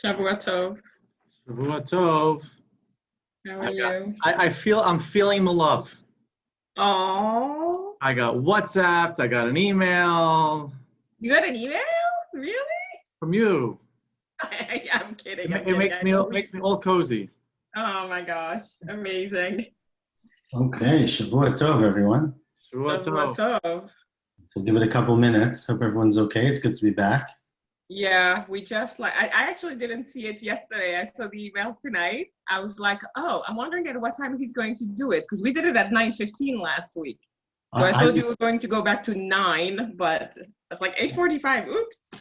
Shavua Tov. Shavua Tov. How are you? I'm feeling the love. Oh. I got WhatsApp. I got an email. You got an email? Really? From you. I'm kidding. It makes me all cozy. Oh my gosh. Amazing. Okay, Shavua Tov, everyone. Shavua Tov. So give it a couple minutes. Hope everyone's okay. It's good to be back. Yeah, we just I actually didn't see it yesterday. I saw the email tonight. I was like, oh, I'm wondering at what time he's going to do it, because we did it at 9:15 last week. So I thought you were going to go back to 9, but it's like 8:45. Oops.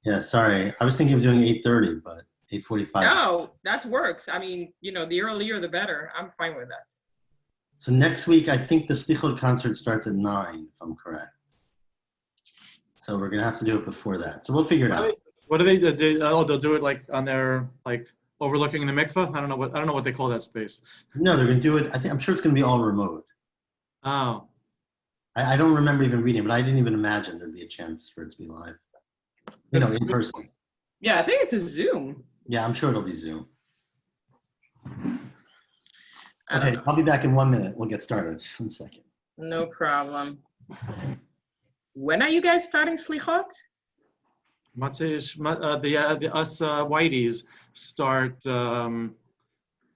Yeah, sorry. I was thinking of doing 8:30, but 8:45. No, that works. I mean, the earlier the better. I'm fine with that. So next week, I think the Slichot concert starts at 9, if I'm correct. So we're gonna have to do it before that. So we'll figure it out. What do they do? Oh, they'll do it like on their overlooking the mikveh. I don't know what they call that space. No, they're gonna do it. I'm sure it's gonna be all remote. Oh. I don't remember even reading, but I didn't even imagine there'd be a chance for it to be live. In person. Yeah, I think it's a Zoom. Yeah, I'm sure it'll be Zoom. Okay, I'll be back in 1 minute. We'll get started. 1 second. No problem. When are you guys starting Slichot? Us Whiteys start the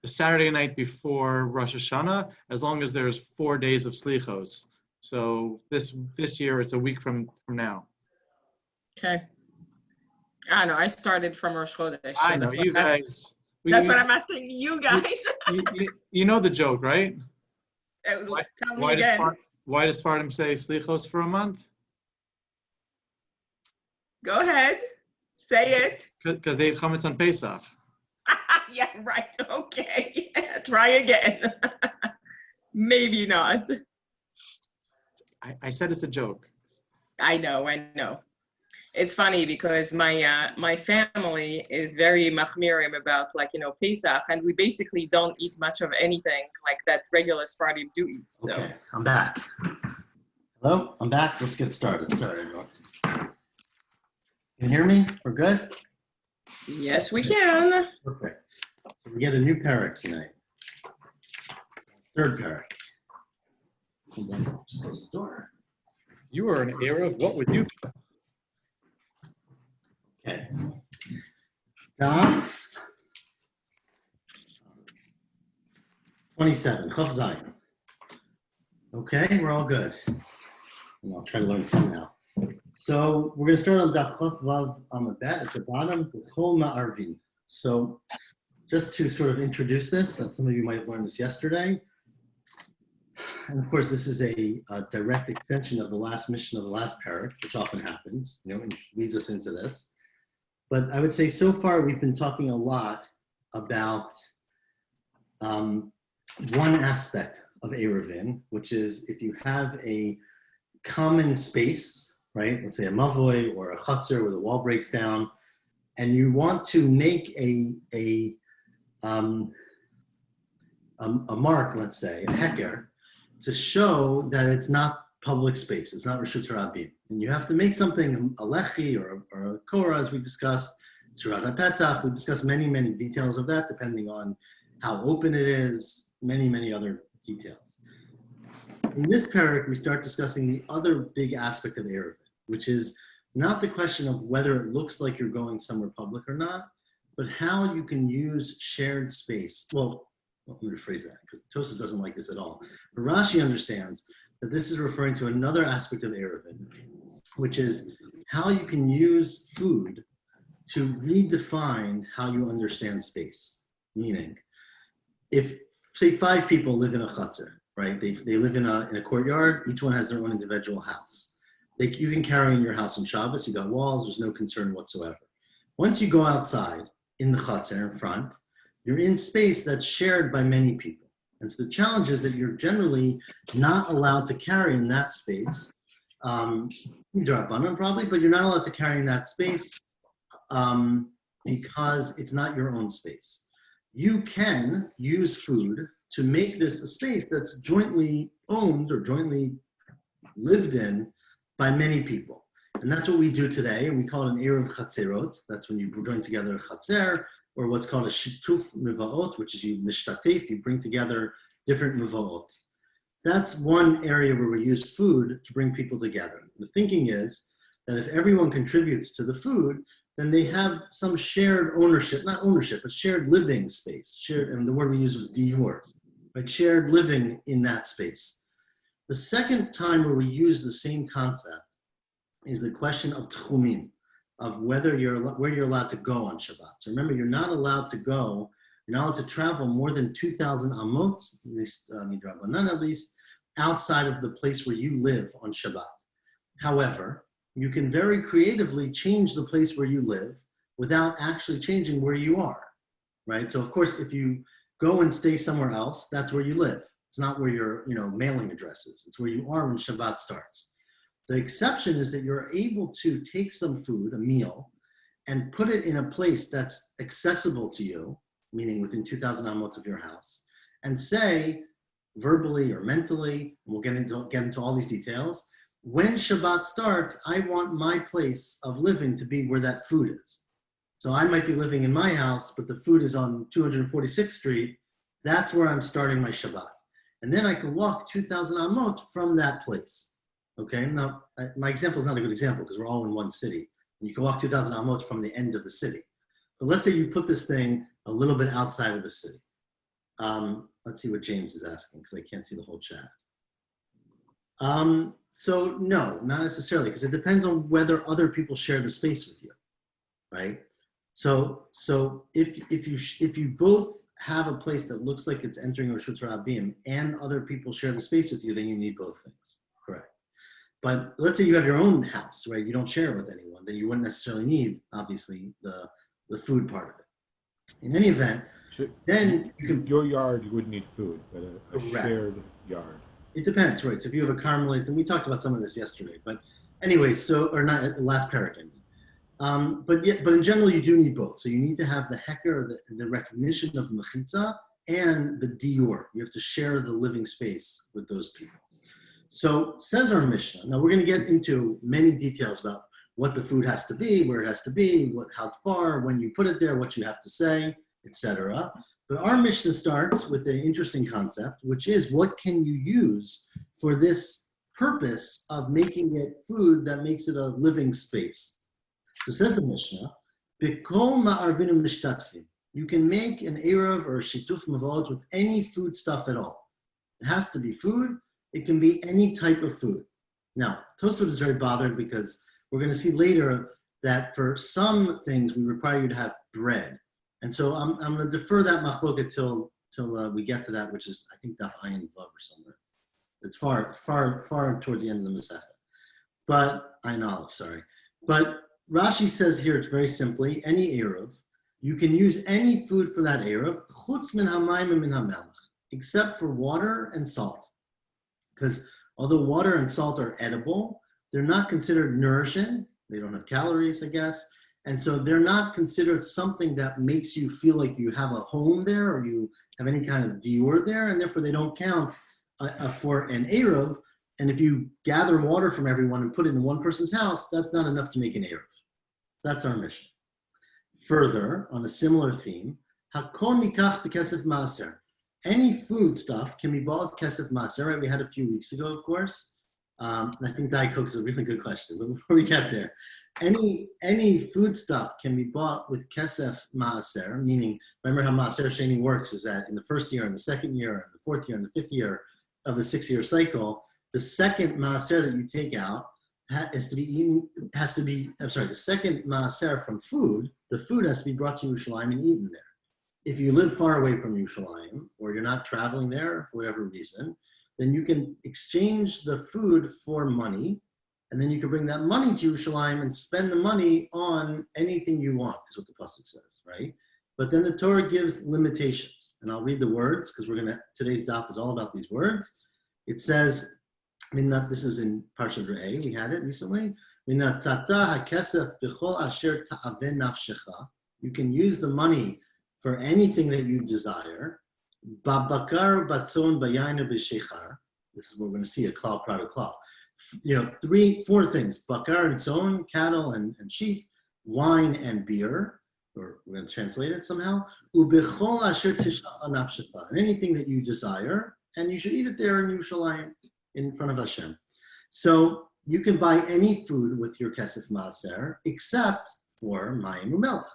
Saturday night before Rosh Hashanah, as long as there's 4 days of Slichos. So this year it's a week from now. Okay. I know. I started from Rosh Chodesh. I know you guys. That's what I'm asking you guys. you know the joke, right? Tell me again. Why does Sfardim say Slichos for a month? Go ahead. Say it. Because they have chametz on Pesach. Yeah, right. Okay. Try again. Maybe not. I said it's a joke. I know. It's funny because my family is very machmirim about Pesach, and we basically don't eat much of anything like that regular Sephardim do eat. So. Okay, I'm back. Hello, I'm back. Let's get started. Sorry, everyone. Can you hear me? We're good? Yes, we can. Perfect. So we get a new parak tonight. Third parak. Hold on, just close the door. You are an Eruv. What would you do? Okay. Daf 27, Chaf Zayin. Okay, we're all good. And I'll try to learn some now. So we're going to start on Daf Chaf Vav Amud Bet at the bottom with Chol Ma'arvin. So just to sort of introduce this, and some of you might have learned this yesterday. And of course, this is a direct extension of the last mission of the last parak, which often happens, and leads us into this. But I would say so far we've been talking a lot about one aspect of Eruvin, which is if you have a common space, right? Let's say a mavoi or a chutzner where the wall breaks down, and you want to make a mark, let's say, a heker, to show that it's not public space, it's not Reshut Rabim. And you have to make something, a lechi or a korah, as we discussed, Tzurat HaPetach, we discussed many, many details of that, depending on how open it is, many, many other details. In this parak, we start discussing the other big aspect of Eruvin, which is not the question of whether it looks like you're going somewhere public or not, but how you can use shared space. Well, let me rephrase that, because Tosas doesn't like this at all. But Rashi understands that this is referring to another aspect of Eruvin, which is how you can use food to redefine how you understand space. Meaning, if, say, 5 people live in a chutzner, right? They live in a courtyard, each one has their own individual house. you can carry in your house on Shabbos. You got walls. There's no concern whatsoever. Once you go outside in the chutzner in front, you're in space that's shared by many people. And so the challenge is that you're generally not allowed to carry in that space. Drabanan probably, but you're not allowed to carry in that space because it's not your own space. You can use food to make this a space that's jointly owned or jointly lived in by many people. And that's what we do today, and we call it an Eruv Chatzerot. That's when you join together a Chatzer, or what's called a Shituf Mivaot, which is you mishtatef, you bring together different Mivaot. That's one area where we use food to bring people together. The thinking is that if everyone contributes to the food, then they have some shared ownership, not ownership, but shared living space. Shared, and the word we use was diur, but shared living in that space. The second time where we use the same concept is the question of tchumim, of where you're allowed to go on Shabbat. So remember, you're not allowed to go, you're not allowed to travel more than 2,000 amot, at least, midrabanan at least, outside of the place where you live on Shabbat. However, you can very creatively change the place where you live without actually changing where you are, right? So of course, if you go and stay somewhere else, that's where you live. It's not where your mailing address is. It's where you are when Shabbat starts. The exception is that you're able to take some food, a meal, and put it in a place that's accessible to you, meaning within 2,000 amot of your house, and say, verbally or mentally, and we'll get into all these details, when Shabbat starts, I want my place of living to be where that food is. So I might be living in my house, but the food is on 246th Street. That's where I'm starting my Shabbat. And then I can walk 2,000 amot from that place. Okay, now my example is not a good example because we're all in one city. And you can walk 2,000 amot from the end of the city. But let's say you put this thing a little bit outside of the city. Let's see what James is asking because I can't see the whole chat. So no, not necessarily, because it depends on whether other people share the space with you, right? So if you both have a place that looks like it's entering Reshut Rabim and other people share the space with you, then you need both things, correct? But let's say you have your own house, right? You don't share it with anyone, then you wouldn't necessarily need, obviously, the food part of it. In any event, then you can... Your yard, you wouldn't need food, but a shared yard. It depends, right? So if you have a Carmelite, and we talked about some of this yesterday, but anyway, or not, last paragraph. But in general, you do need both. So you need to have the heker, the recognition of the mechitza, and the diur. You have to share the living space with those people. So says our Mishnah. Now we're going to get into many details about what the food has to be, where it has to be, how far, when you put it there, what you have to say, etc. But our Mishnah starts with an interesting concept, which is what can you use for this purpose of making it food that makes it a living space. So says the Mishnah, B'kol ma'arvinu mishtatfin. You can make an eruv or a shituf mavot with any food stuff at all. It has to be food. It can be any type of food. Now, Tosfot is very bothered because we're going to see later that for some things we require you to have bread. And so I'm going to defer that machloket till we get to that, which is, I think, Daf Ayin Vav or somewhere. It's far towards the end of the Masechet. But, Ayin Aleph, sorry. But Rashi says here, it's very simply, any Eruv, you can use any food for that Eruv, chutz min hamayim min hamelech, except for water and salt. Because although water and salt are edible, they're not considered nourishing. They don't have calories, I guess. And so they're not considered something that makes you feel like you have a home there or you have any kind of diur there, and therefore they don't count for an Eruv. And if you gather water from everyone and put it in one person's house, that's not enough to make an Eruv. That's our mission. Further, on a similar theme, Hakol nikach b'kesef maaser. Any food stuff can be bought kesef maaser, right? We had a few weeks ago, of course. I think Diet Coke is a really good question, but before we get there, any food stuff can be bought with kesef maaser, meaning, remember how maaser sheni works is that in the first year, and the second year, and the fourth year, and the fifth year of the 6-year cycle, the second maaser that you take out the second maaser from food, the food has to be brought to Yerushalayim and eaten there. If you live far away from Yerushalayim, or you're not traveling there for whatever reason, then you can exchange the food for money, And then you can bring that money to Yerushalayim and spend the money on anything you want, is what the pasuk says, right? But then the Torah gives limitations. And I'll read the words because today's daf is all about these words. It says, this is in Parshat Re'eh, we had it recently. You can use the money for anything that you desire. This is what we're going to see, a klal proud of klal. 4 things: bakar and tzon, cattle and sheep, wine and beer, or we're going to translate it somehow. Ubechol asher tishacha nafshecha, and anything that you desire, and you should eat it there in Yerushalayim, in front of Hashem. So you can buy any food with your kesef maaser, except for mayim umelach,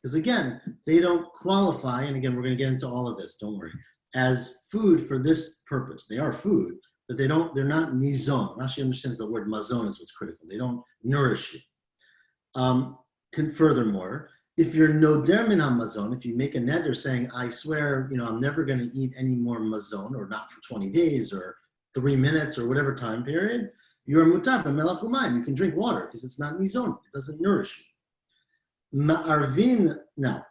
because again, they don't qualify. And again, we're going to get into all of this. Don't worry, as food for this purpose. They are food, but they're not nizon. Rashi understands the word mazon is what's critical. They don't nourish you. Furthermore, if you're noder min hamazon, if you make a neder saying, I swear, I'm never going to eat any more mazon, or not for 20 days or 3 minutes or whatever time period, you're mutar b'melach u'mayim. You can drink water because it's not nizon. It doesn't nourish you. Ma'arvin. Now,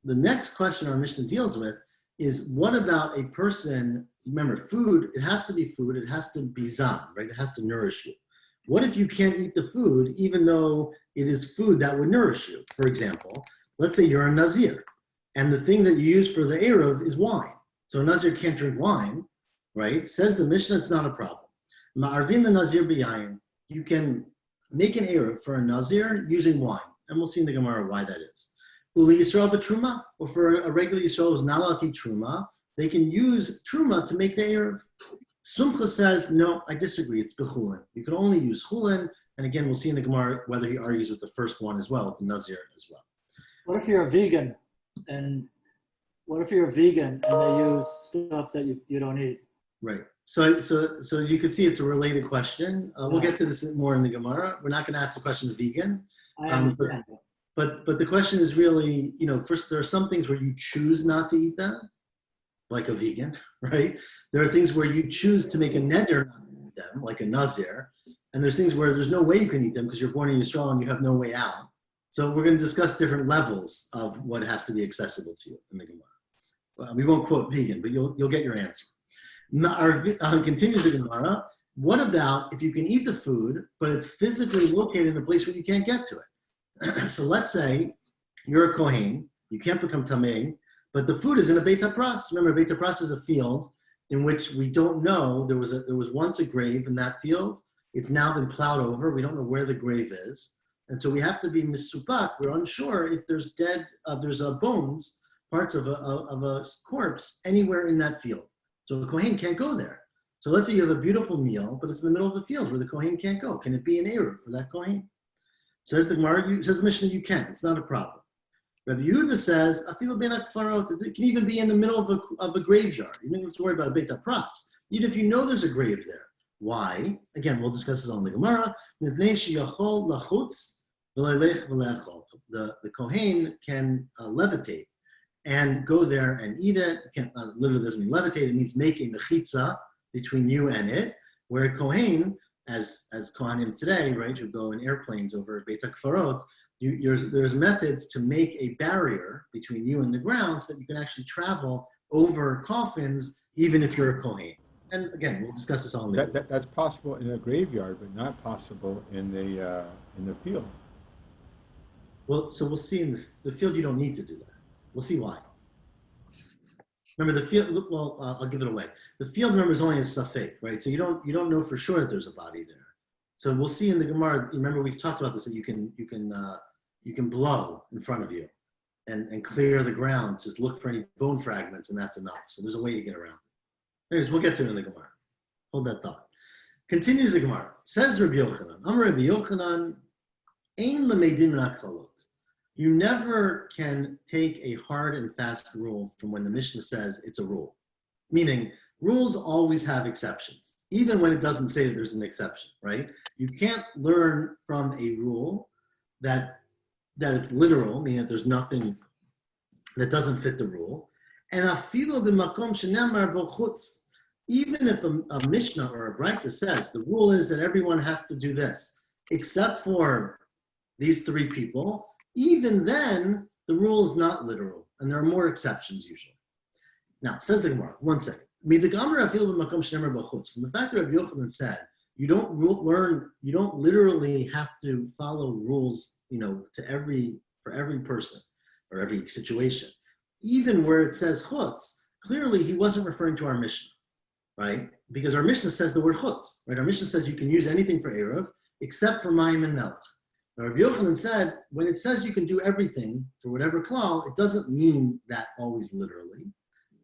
the next question our Mishnah deals with is, what about a person? Remember, food, it has to be food, it has to be zan, right? It has to nourish you. What if you can't eat the food, even though it is food that would nourish you? For example, let's say you're a Nazir, and the thing that you use for the Eruv is wine. So a Nazir can't drink wine, right? Says the Mishnah, it's not a problem. Ma'arvin the Nazir b'yayin. You can make an Eruv for a Nazir using wine, and we'll see in the Gemara why that is. Uli Yisrael b'truma, or for a regular Yisrael who's not allowed to eat truma, they can use truma to make the Eruv. Sumcha says, no, I disagree, it's bechulin. You can only use chulin, and again, we'll see in the Gemara whether he argues with the first one as well, with the Nazir as well. What if you're a vegan, and they use stuff that you don't eat? Right. So you could see it's a related question. We'll get to this more in the Gemara. We're not going to ask the question of vegan. I understand. But the question is really, first, there are some things where you choose not to eat them, like a vegan, right? There are things where you choose to make a neder not to eat them, like a nazir, and there's things where there's no way you can eat them because you're born in Yisrael and you have no way out. So we're going to discuss different levels of what has to be accessible to you in the Gemara. We won't quote vegan, but you'll get your answer. Continues the Gemara. What about if you can eat the food, but it's physically located in a place where you can't get to it? So let's say you're a Kohen, you can't become Tameh, but the food is in a Beit HaPras. Remember, Beit HaPras is a field in which we don't know, there was once a grave in that field. It's now been plowed over. We don't know where the grave is. And so we have to be misupak. We're unsure if there's bones, parts of a corpse anywhere in that field. So the Kohen can't go there. So let's say you have a beautiful meal, but it's in the middle of the field where the Kohen can't go. Can it be an Eruv for that Kohen? Says the Gemara, says the Mishnah, you can. It's not a problem. Rabbi Yehuda says, "Afilu ben hakfarot." It can even be in the middle of a graveyard. You don't have to worry about a Beit HaPras. Even if you know there's a grave there. Why? Again, we'll discuss this on the Gemara. The Kohen can levitate and go there and eat it. Literally doesn't mean levitate. It means make a mechitza between you and it. Where a Kohen, as Kohanim today, right, who go in airplanes over Beit HaKfarot, there's methods to make a barrier between you and the ground so that you can actually travel over coffins, even if you're a Kohen. And again, we'll discuss this all later. That's possible in a graveyard, but not possible in the field. Well, so we'll see in the field. You don't need to do that. We'll see why. Remember the field. Well, I'll give it away. The field, remember, is only a safek, right? So you don't know for sure that there's a body there. So we'll see in the Gemara. Remember, we've talked about this, that you can blow in front of you and clear the ground. Just look for any bone fragments, and that's enough. So there's a way to get around it. Anyways, we'll get to it in the Gemara. Hold that thought. Continues the Gemara. Says Rabbi Yochanan. I'm Rabbi Yochanan. Ein lemeidim raklalot. You never can take a hard and fast rule from when the Mishnah says it's a rule. Meaning, rules always have exceptions, even when it doesn't say that there's an exception, right? You can't learn from a rule that it's literal, meaning that there's nothing that doesn't fit the rule. And afilo b'makom shenemar bo chutz, Even if a Mishnah or a Braita says the rule is that everyone has to do this, except for these three people, even then, the rule is not literal, and there are more exceptions usually. Now, says the Gemara, one second. From the fact that Rabbi Yochanan said, you don't literally have to follow rules, for every person or every situation. Even where it says chutz, clearly he wasn't referring to our Mishnah, right? Because our Mishnah says the word chutz, right? Our Mishnah says you can use anything for Eruv except for mayim and melech. Now, Rabbi Yochanan said, when it says you can do everything for whatever klal, it doesn't mean that always literally.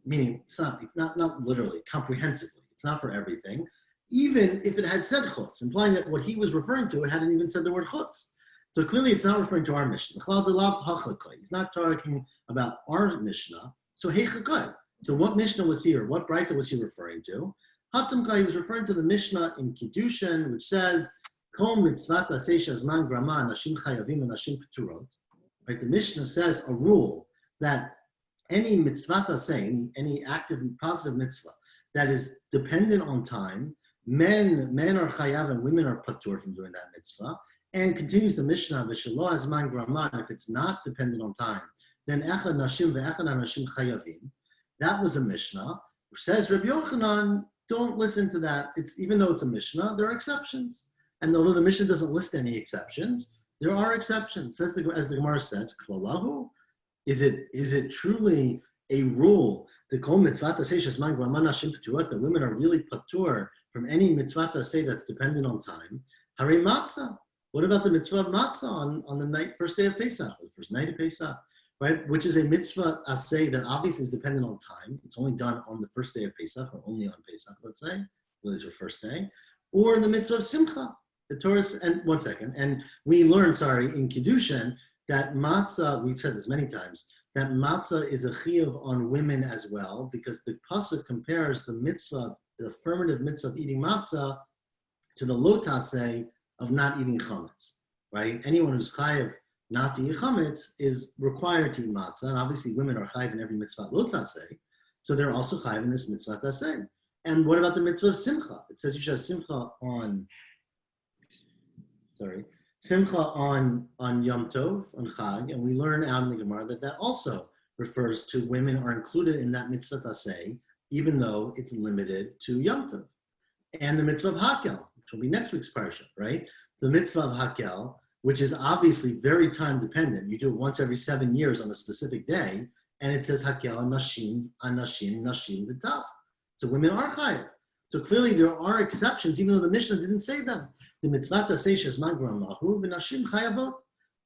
Meaning, it's not literally, comprehensively. It's not for everything. Even if it had said chutz, implying that what he was referring to, it hadn't even said the word chutz. So clearly it's not referring to our Mishnah. He's not talking about our Mishnah. So heichakai. So what Mishnah was he, or what Braita was he referring to? Hatamkai, he was referring to the Mishnah in Kiddushin, which says, Kol mitzvat aseh shazman grama anashim chayavim anashim peturot. Right, the Mishnah says a rule that any mitzvah aseh, any active and positive mitzvah that is dependent on time, men are chayav and women are patur from doing that mitzvah. And continues the Mishnah, v'shelo hazman grama, if it's not dependent on time, then echad nashim ve'echad anashim chayavim. That was a Mishnah. Says Rabbi Yochanan, don't listen to that. Even though it's a Mishnah, there are exceptions. And although the Mishnah doesn't list any exceptions, there are exceptions. As the Gemara says, klalahu, is it truly a rule that women are really patur from any mitzvah say that's dependent on time? Hare matzah. What about the mitzvah of matzah on the first day of Pesach, or the first night of Pesach, right? Which is a mitzvah aseh that obviously is dependent on time. It's only done on the first day of Pesach, or only on Pesach, let's say. Well, it's your first day. Or the mitzvah of simcha. The Torah, and one second, and we learned, in Kiddushin, that matzah, we've said this many times, that matzah is a chiyuv on women as well, because the pasuk compares the mitzvah, the affirmative mitzvah of eating matzah, to the lo taseh of not eating chametz, right? Anyone who's chayiv not to eat chametz is required to eat matzah, and obviously women are chayiv in every mitzvah lo taseh, so they're also chayiv in this mitzvah taseh. And what about the mitzvah of simcha? It says you should have simcha on Yom Tov, on Chag, and we learn out in the Gemara that also refers to women are included in that mitzvah taseh, even though it's limited to Yom Tov. And the mitzvah of Hakel, which will be next week's parsha, right? The mitzvah of Hakel, which is obviously very time dependent. You do it once every 7 years on a specific day, and it says Hakel nashim v'taf. So women are chayav. So clearly there are exceptions, even though the Mishnah didn't say them. The mitzvah taseh shezman gramahu v'nashim chayavot.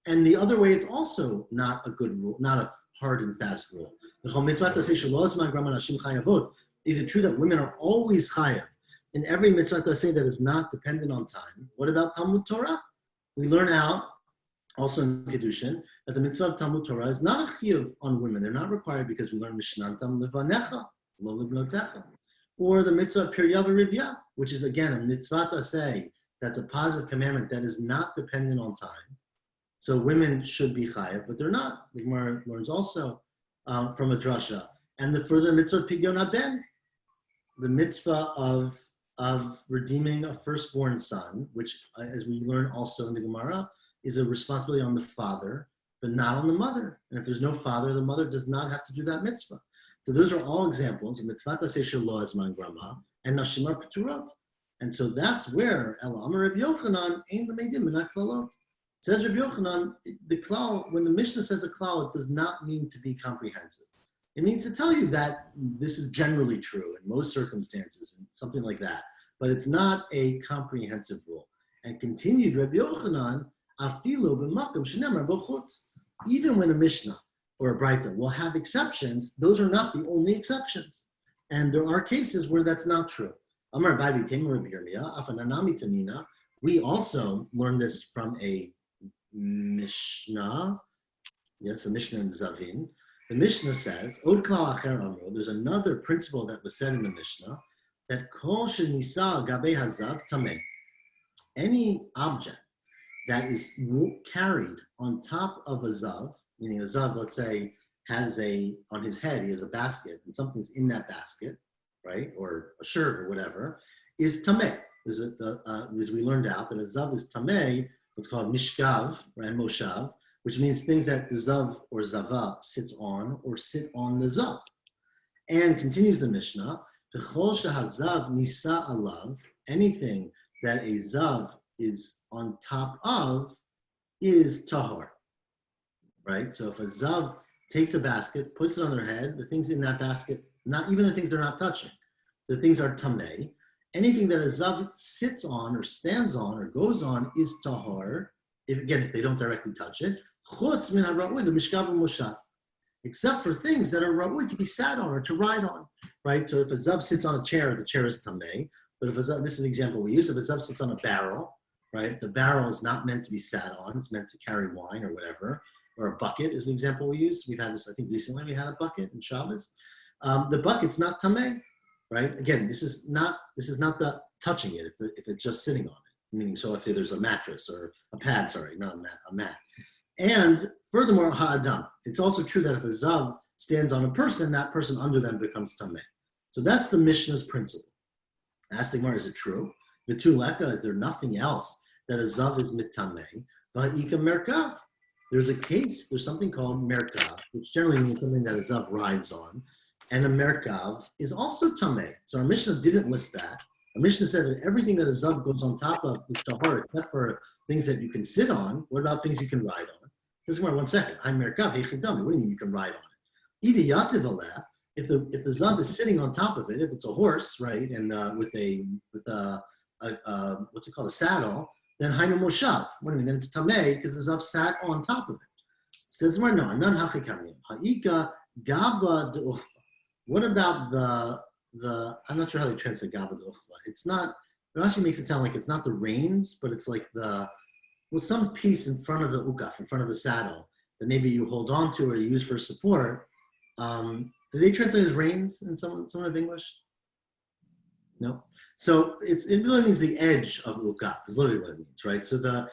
And the other way, it's also not a good rule, not a hard and fast rule. The mitzvah taseh shelo zman grama nashim chayavot. Is it true that women are always chayav in every mitzvah taseh that is not dependent on time? What about Talmud Torah? We learn out also in Kiddushin that the mitzvah of Talmud Torah is not a chiyuv on women. They're not required because we learn Mishnantam levanecha lo libnotecha. Or the mitzvah of Pirya v'Rivya, which is again a mitzvah taseh, that's a positive commandment that is not dependent on time. So women should be chayav, but they're not. The Gemara learns also from a drasha. And the further mitzvah of Pidyon Haben, the mitzvah of redeeming a firstborn son, which, as we learn also in the Gemara, is a responsibility on the father, but not on the mother. And if there's no father, the mother does not have to do that mitzvah. So those are all examples of mitzvah taseh shelo hazman grama and nashim are peturot. And so that's where Ela Amar Rabbi Yochanan ein l'meidim min haklalot. Says Rabbi Yochanan, the klal, when the Mishnah says a klal, it does not mean to be comprehensive. It means to tell you that this is generally true in most circumstances and something like that. But it's not a comprehensive rule. And continued Rabbi Yochanan, afilu b'makom shenemar bo chutz. Even when a Mishnah or a Braita will have exceptions, those are not the only exceptions. And there are cases where that's not true. Amar Babi Temer Birmiya, Afananami Tanina. We also learn this from a Mishnah. Yes, a Mishnah in Zavin. The Mishnah says, Od Klal Acher Amro, there's another principle that was said in the Mishnah, that Kol Shenisa Gabe Hazav Tameh. Any object that is carried on top of a Zav, meaning a Zav, let's say, on his head, he has a basket, and something's in that basket, right, or a shirt or whatever, is tameh. As we learned out that a zav is tameh, what's called mishkav and moshav, which means things that the zav or zava sits on or sit on the zav. And continues the Mishnah, V'chol shehazav nisa alav, anything that a zav is on top of is tahor, right? So if a zav takes a basket, puts it on their head, the things in that basket, not even the things they're not touching, the things are tameh. Anything that a zav sits on or stands on or goes on is tahor, if they don't directly touch it, chutz min hara'ui, the mishkav u'moshav, except for things that are ra'ui to be sat on or to ride on, right? So if a zav sits on a chair, the chair is tameh. But if a zav, this is the example we use, if a zav sits on a barrel, right? The barrel is not meant to be sat on. It's meant to carry wine or whatever. Or a bucket is the example we use. We've had this, I think recently we had a bucket in Shabbos. The bucket's not tameh, right? Again, this is not the touching it if it's just sitting on it. Meaning, so let's say there's a mattress or a pad, sorry, not a mat. And furthermore, ha'adam. It's also true that if a zav stands on a person, that person under them becomes tameh. So that's the Mishnah's principle. Ask the Gemara, is it true? The two leka, is there nothing else that a zav is mitameh? Va'ika merkav. There's a case, there's something called merkav, which generally means something that a zav rides on. And a merkav is also tameh. So our Mishnah didn't list that. Our Mishnah said that everything that a zav goes on top of is tahor, except for things that you can sit on. What about things you can ride on? This is more, 1 second. I'm merkav, hechidami. What do you mean you can ride on it? Ida yativ aleh. If the zav is sitting on top of it, if it's a horse, right, and with what's it called, a saddle, then hainu moshav. What do you mean? Then it's tameh because the zav sat on top of it. Says no, anan hachikamim. Ha'ika gaba de'uchva. What about the? I'm not sure how they translate gaba de'uchva. It's not. It actually makes it sound like it's not the reins, but it's like some piece in front of the ukaf, in front of the saddle, that maybe you hold on to or you use for support. Do they translate as reins in some of English? No. So it really means the edge of the ukaf is literally what it means, right? So the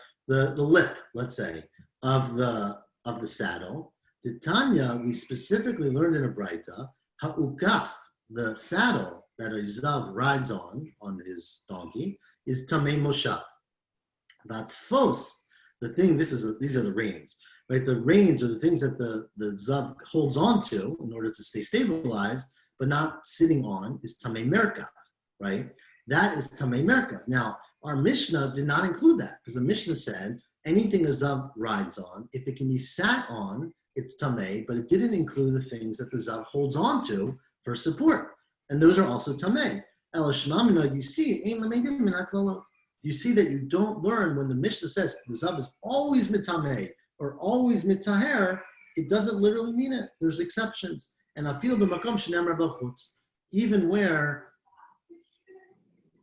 lip, let's say, of the saddle. The Tanya, we specifically learned in a Braita, ha'ukaf, the saddle that a zav rides on his donkey, is tamei moshav. Vatfos, the thing, these are the reins, right? The reins are the things that the zav holds on to in order to stay stabilized, but not sitting on, is tamei merkav, right? That is tamei merkav. Now, our Mishnah did not include that because the Mishnah said anything a zav rides on, if it can be sat on, it's tamei, but it didn't include the things that the zav holds on to for support. And those are also tamei. Elashmamina, you see, you see that you don't learn when the Mishnah says the zav is always mitameh or always mitaher, it doesn't literally mean it. There's exceptions. And I feel the makom shenemar b'chutz, even where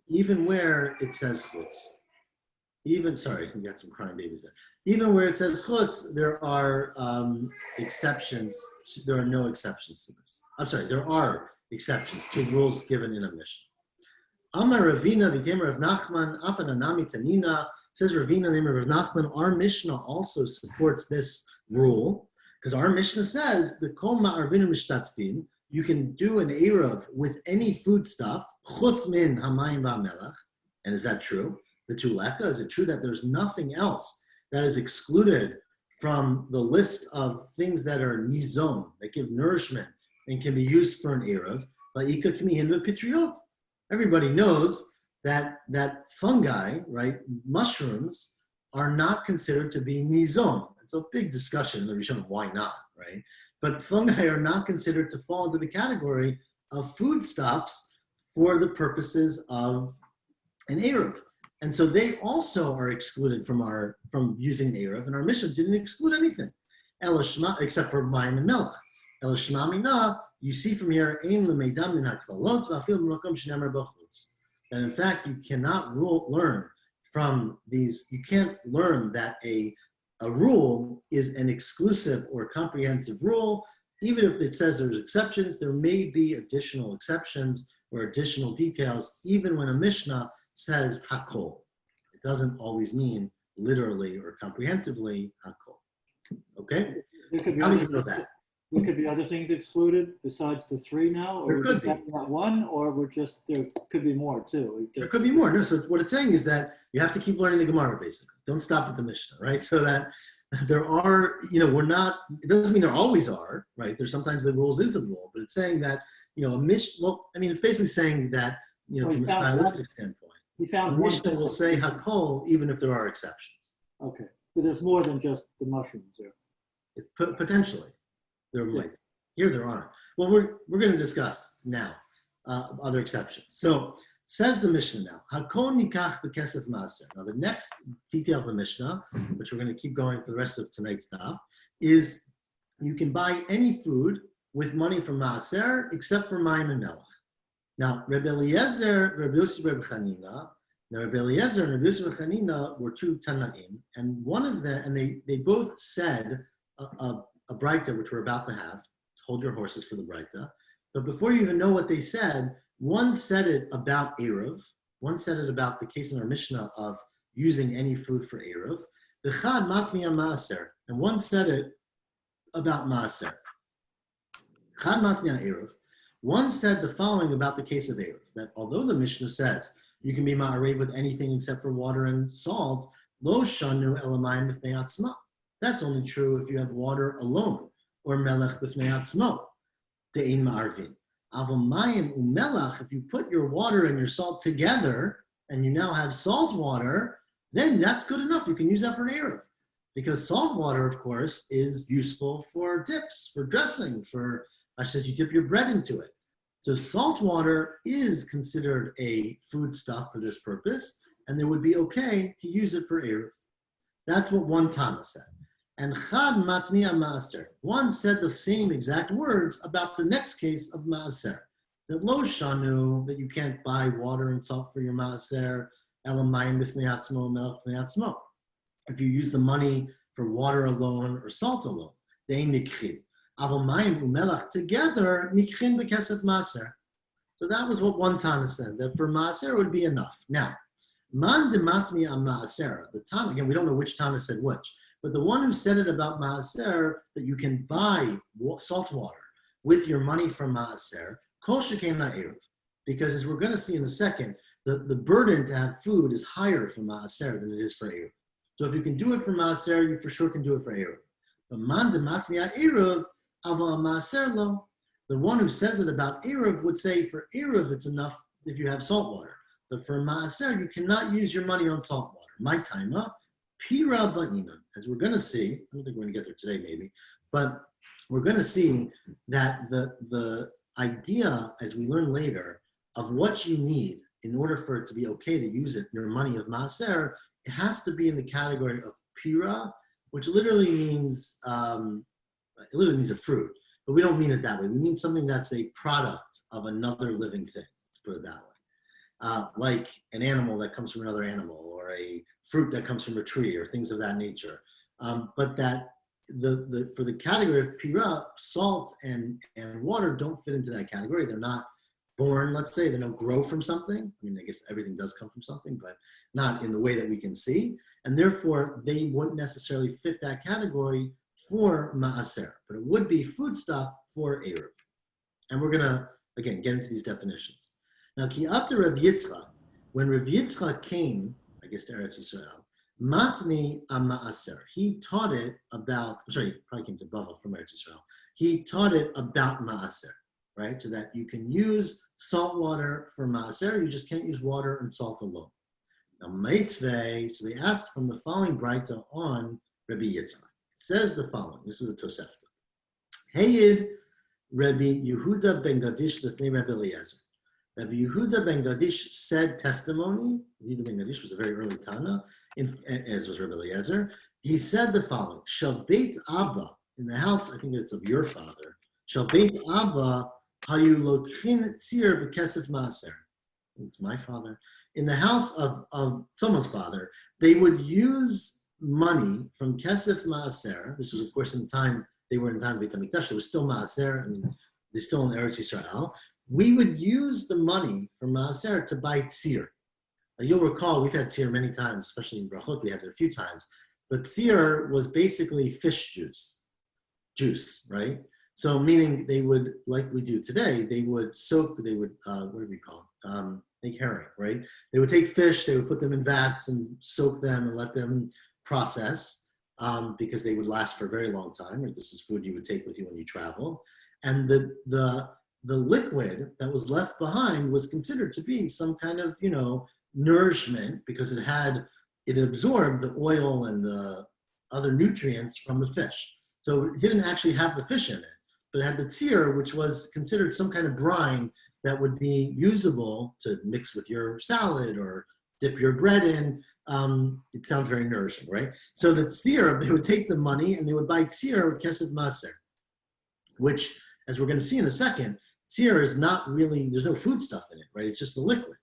it says chutz. Sorry, we got some crying babies there. Even where it says chutz, there are exceptions. There are no exceptions to this. I'm sorry, there are exceptions to rules given in a Mishnah. Amar Ravina, the Tamer of Nachman, Afananami Tanina, says Ravina, the name of Rav Nachman, our Mishnah also supports this rule, because our Mishnah says, the Kol Ma'arvinu Mishtatfin, you can do an Eruv with any foodstuff, Chutz min Hamayim Va'melech, and is that true? The Tuleka, is it true that there's nothing else that is excluded from the list of things that are nizon, that give nourishment and can be used for an Eruv? La'ika K'mihin V'Pitriot. Everybody knows that fungi, right, mushrooms, are not considered to be nizon. It's a big discussion in the Rishon of why not, right? But fungi are not considered to fall into the category of foodstuffs for the purposes of an Eruv. And so they also are excluded from using Eruv, and our Mishnah didn't exclude anything, except for Mayim and Melech. Elashmamina, you see from here, that in fact you cannot learn from these, you can't learn that a rule is an exclusive or comprehensive rule. Even if it says there's exceptions, there may be additional exceptions or additional details, even when a Mishnah says hakol. It doesn't always mean literally or comprehensively hakol. Okay? There could be How do other you know that? there could be other things excluded besides the 3 now? Or There we're could just be. having that 1, or there could be more too? There could be more. No, so what it's saying is that you have to keep learning the Gemara, basically. Don't stop at the Mishnah, right? So that there are, we're not, it doesn't mean there always are, right? There's sometimes the rules is the rule, but it's saying that, a Mishnah, well, I mean, it's basically saying that, Well, from a stylistic standpoint, We a found one. Mishnah will say Hakol even if there are exceptions. Okay, but there's more than just the mushrooms there. Potentially, there might be. Here there aren't. Well, we're going to discuss now other exceptions. So says the Mishnah now. Hakol nikach b'kesef maaser. Now the next detail of the Mishnah, which we're going to keep going for the rest of tonight's stuff, is you can buy any food with money from maaser except for mayim and melech. Now Rebbe Eliezer, Rebbe Yossi, Rebbe Chanina. Now Rebbe Eliezer and Rebbe Yossi Chanina were 2 Tanaim, and one of them, and they both said a Breita, which we're about to have. Hold your horses for the Breita. But before you even know what they said, one said it about Eruv, one said it about the case in our Mishnah of using any food for Eruv. The Chad matniya maaser, and one said it about maaser. Chad matniya Eruv. One said the following about the case of Eruv, that although the Mishnah says you can be ma'arev with anything except for water and salt, lo shanu elamayim b'fnei atzma. That's only true if you have water alone, or melech b'fnei atzmo, de'in ma'arvin. Aval mayim u'melach, if you put your water and your salt together, and you now have salt water, then that's good enough. You can use that for an Eruv. Because salt water, of course, is useful for dips, for dressing, you dip your bread into it. So salt water is considered a foodstuff for this purpose, and it would be okay to use it for Eruv. That's what one Tana said. And Chad matniya maaser. One said the same exact words about the next case of maaser. That lo shanu, that you can't buy water and salt for your maaser, elamayim b'fnei atzmo, melech b'fnei atzmo. If you use the money for water alone or salt alone, they nikhin. Aval mayim u'melach together, nikhin b'kesef maaser. So that was what one Tana said, that for maaser would be enough. Now, man de matniya maaser, the Tana, again, we don't know which Tana said which, but the one who said it about maaser, that you can buy salt water with your money from maaser, kol shekena eruv. Because as we're going to see in a second, the burden to have food is higher for maaser than it is for eruv. So if you can do it for maaser, you for sure can do it for eruv. But man de matniya eruv, aval maaser lo. The one who says it about eruv would say for eruv it's enough if you have salt water. But for maaser, you cannot use your money on salt water. My taima. Pira ba'ina, as we're going to see, I don't think we're going to get there today maybe, but we're going to see that the idea, as we learn later, of what you need in order for it to be okay to use it, your money of maaser, it has to be in the category of pira, which literally means, a fruit, but we don't mean it that way. We mean something that's a product of another living thing, let's put it that way. Like an animal that comes from another animal, or a fruit that comes from a tree, or things of that nature. But that for the category of pira, salt and water don't fit into that category. They're not born, let's say, they don't grow from something. I mean, I guess everything does come from something, but not in the way that we can see. And therefore, they wouldn't necessarily fit that category for maaser, but it would be foodstuff for Eruv. And we're gonna, again, get into these definitions. Now, ki ata Rav Yitzchak, when Rav Yitzchak came, I guess to Eretz Yisrael, matni maaser, he taught it about, probably came to Bavel from Eretz Yisrael. He taught it about maaser, right? So that you can use salt water for maaser, you just can't use water and salt alone. Now, meitvei, so they asked from the following Breita on Rabbi Yitzchak. It says the following, this is a Tosefta. Heyid Rabbi Yehuda ben Gadish l'fnei Rabbi Eliezer. Rabbi Yehuda ben Gadish said testimony. Yehuda ben Gadish was a very early Tana, as was Rabbi Eliezer. He said the following: Shall Beit Abba, in the house, I think it's of your father, Shall Beit Abba hayu lokhin tzir b'kesef maaser. It's my father. In the house of someone's father, they would use money from kesef maaser. This was, of course, in the time they were in the time of Beit HaMikdash. There was still maaser. I mean, they're still in Eretz Yisrael. We would use the money from maaser to buy tzir. You'll recall we've had tzir many times, especially in Brachot. We had it a few times. But tzir was basically fish juice, right? So meaning they would, like we do today, they would soak, they would, what do we call it? Make herring, right? They would take fish, they would put them in vats and soak them and let them process because they would last for a very long time. Or this is food you would take with you when you travel. And the liquid that was left behind was considered to be some kind of, nourishment because it absorbed the oil and the other nutrients from the fish. So it didn't actually have the fish in it, but it had the tzir, which was considered some kind of brine that would be usable to mix with your salad or dip your bread in. It sounds very nourishing, right? So the tzir, they would take the money and they would buy tzir with kesef maser, which, as we're going to see in a second, tzir is not really, there's no food stuff in it, right? It's just a liquid.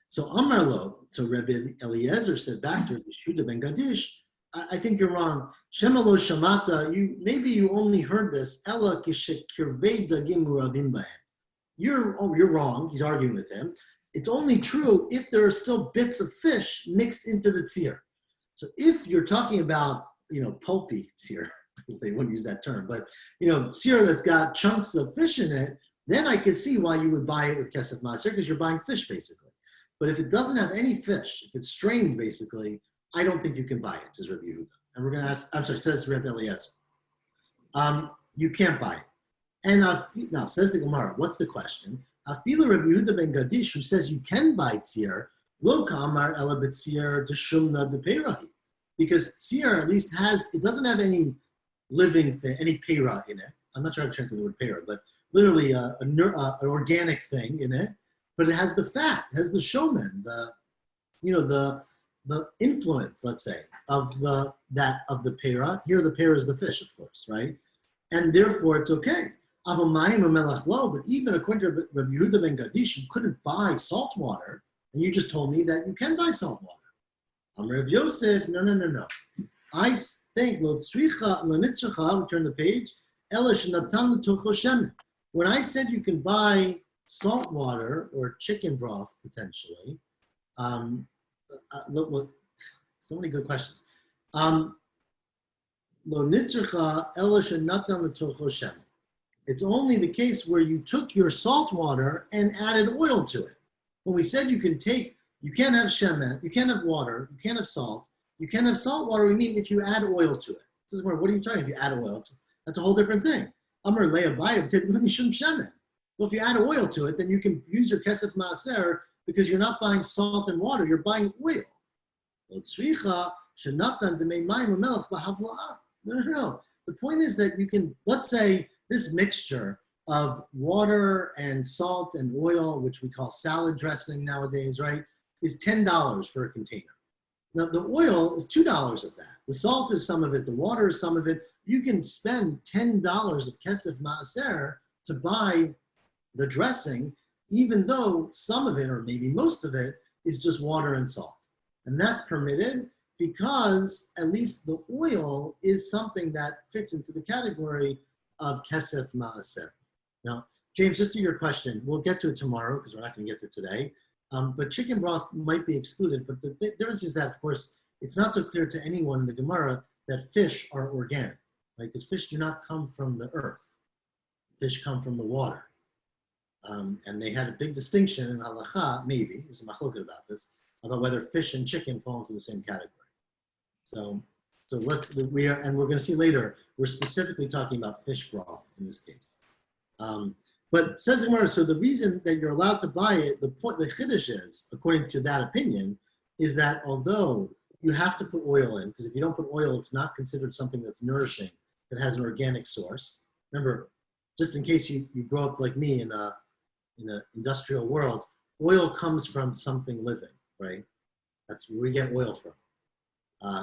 So Amar Lo, so Rabbi Eliezer said back to Yehuda ben Gadish, I think you're wrong. Shema lo shamata, maybe you only heard this. Ella kishekirvei dagim uravim bahem. You're wrong. He's arguing with him. It's only true if there are still bits of fish mixed into the tzir. So if you're talking about, pulpy tzir, they wouldn't use that term, but, tzir that's got chunks of fish in it, then I could see why you would buy it with kesef maser because you're buying fish basically. But if it doesn't have any fish, if it's strained basically, I don't think you can buy it, says Rabbi Yehuda. And we're going to ask, says Rabbi Eliezer. You can't buy it. And now, says the Gemara, what's the question? Afilu Rabbi Yehuda ben Gadish, who says you can buy tzir, lo kamar ela b'tzir deshumna depeirahi. Because tzir at least it doesn't have any living thing, any peira in it. I'm not sure how to translate the word peira, but literally an organic thing in it. But it has the fat, it has the shomen, the influence, let's say, of the peira. Here the peira is the fish, of course, right? And therefore it's okay. But even according to Rabbi Yehuda ben Gadish, you couldn't buy salt water, and you just told me that you can buy salt water. Rav Yosef, no. I think, we turn the page, when I said you can buy salt water or chicken broth, potentially, so many good questions. It's only the case where you took your salt water and added oil to it. When we said you can't have shemen, you can't have water, you can't have salt, you can't have salt water, we mean if you add oil to it. This is where, what are you talking if you add oil? That's a whole different thing. Amar le'abayim mishum shemen. Well, if you add oil to it, then you can use your kesef maaser because you're not buying salt and water, you're buying oil. No. The point is that you can, let's say this mixture of water and salt and oil, which we call salad dressing nowadays, right, is $10 for a container. Now, the oil is $2 of that. The salt is some of it. The water is some of it. You can spend $10 of kesef maaser to buy the dressing, even though some of it, or maybe most of it, is just water and salt. And that's permitted because at least the oil is something that fits into the category of kesef maaser. Now, James, just to your question, we'll get to it tomorrow because we're not going to get to it today. But chicken broth might be excluded. But the difference is that, of course, it's not so clear to anyone in the Gemara that fish are organic, right? Because fish do not come from the earth. Fish come from the water. And they had a big distinction in halacha, maybe, there's a machloket about this, about whether fish and chicken fall into the same category. So we're going to see later, we're specifically talking about fish broth in this case. But says the Gemara, so the reason that you're allowed to buy it, the chiddush is, according to that opinion, is that although you have to put oil in, because if you don't put oil, it's not considered something that's nourishing, that has an organic source. Remember, just in case you grow up like me in an industrial world, oil comes from something living, right? That's where we get oil from.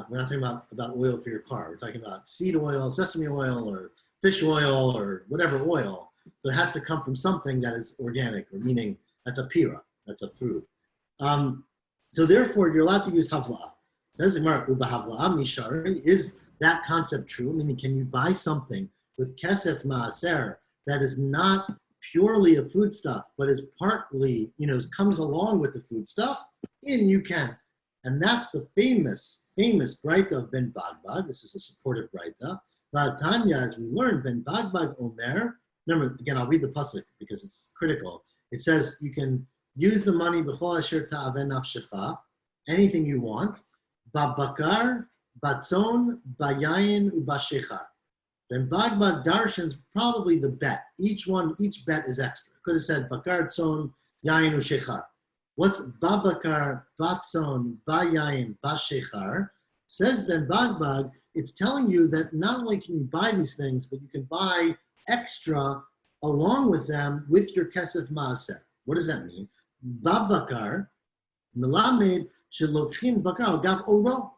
We're not talking about oil for your car. We're talking about seed oil, sesame oil, or fish oil, or whatever oil. But it has to come from something that is organic, or meaning that's a pira, that's a food. So therefore, you're allowed to use havla'a. Is that concept true? Meaning, can you buy something with kesef maaser that is not purely a foodstuff, but is partly, comes along with the foodstuff? And you can. And that's the famous Braita of Ben Bagbag. This is a supportive Braita. Tanya, as we learned, Ben Bagbag Omer, remember, again, I'll read the pasuk because it's critical. It says you can use the money b'chol asher ta'aven nafshecha, anything you want, ba'bakar, batzon, ba'yayin, u'ba'shechar. Then Bagbag Darshan's probably the bet. Each bet is extra. Could have said bakar, tzon, yayin, u'shechar. What's babakar, batzon, ba'yayin, ba'shechar? Says Ben Bagbag, it's telling you that not only can you buy these things, but you can buy extra along with them with your kesef maaser. What does that mean? Babakar, melamed, shelokhin bakar, gav oro.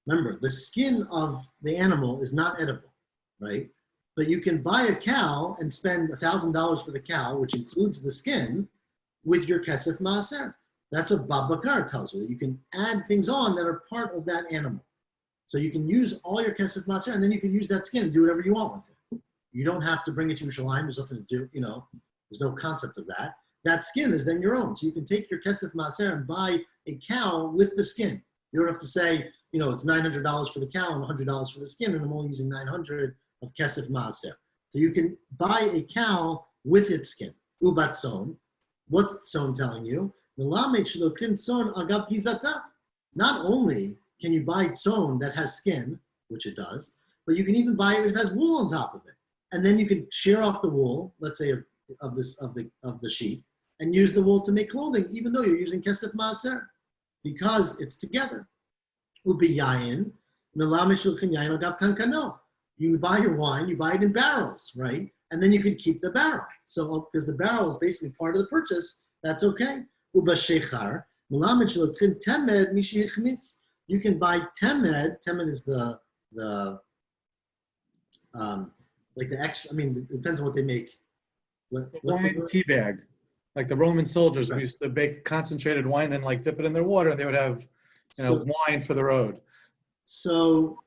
Remember, the skin of the animal is not edible, right? But you can buy a cow and spend $1,000 for the cow, which includes the skin, with your kesef maaser. That's what babakar tells you, that you can add things on that are part of that animal. So you can use all your kesef maaser, and then you can use that skin and do whatever you want with it. You don't have to bring it to Yerushalayim. There's nothing to do, there's no concept of that. That skin is then your own. So you can take your kesef maaser and buy a cow with the skin. You don't have to say, it's $900 for the cow and $100 for the skin, and I'm only using $900 of kesef maaser. So you can buy a cow with its skin. Ubatzon. What's tzon telling you? Not only can you buy tzon that has skin, which it does, but you can even buy it that has wool on top of it. And then you can shear off the wool, let's say of the sheep, and use the wool to make clothing, even though you're using kesef maaser, because it's together. Ubi yayin, yayin agav kankano. You buy your wine, you buy it in barrels, right? And then you can keep the barrel. So because the barrel is basically part of the purchase, that's okay. Uba shechar, temed mishi hichmitz. You can buy temed. Temed is the like the extra. I mean, it depends on what they make. What's wine tea bag, like the Roman soldiers who used to bake concentrated wine, then like dip it in their water, and they would have, wine for the road. So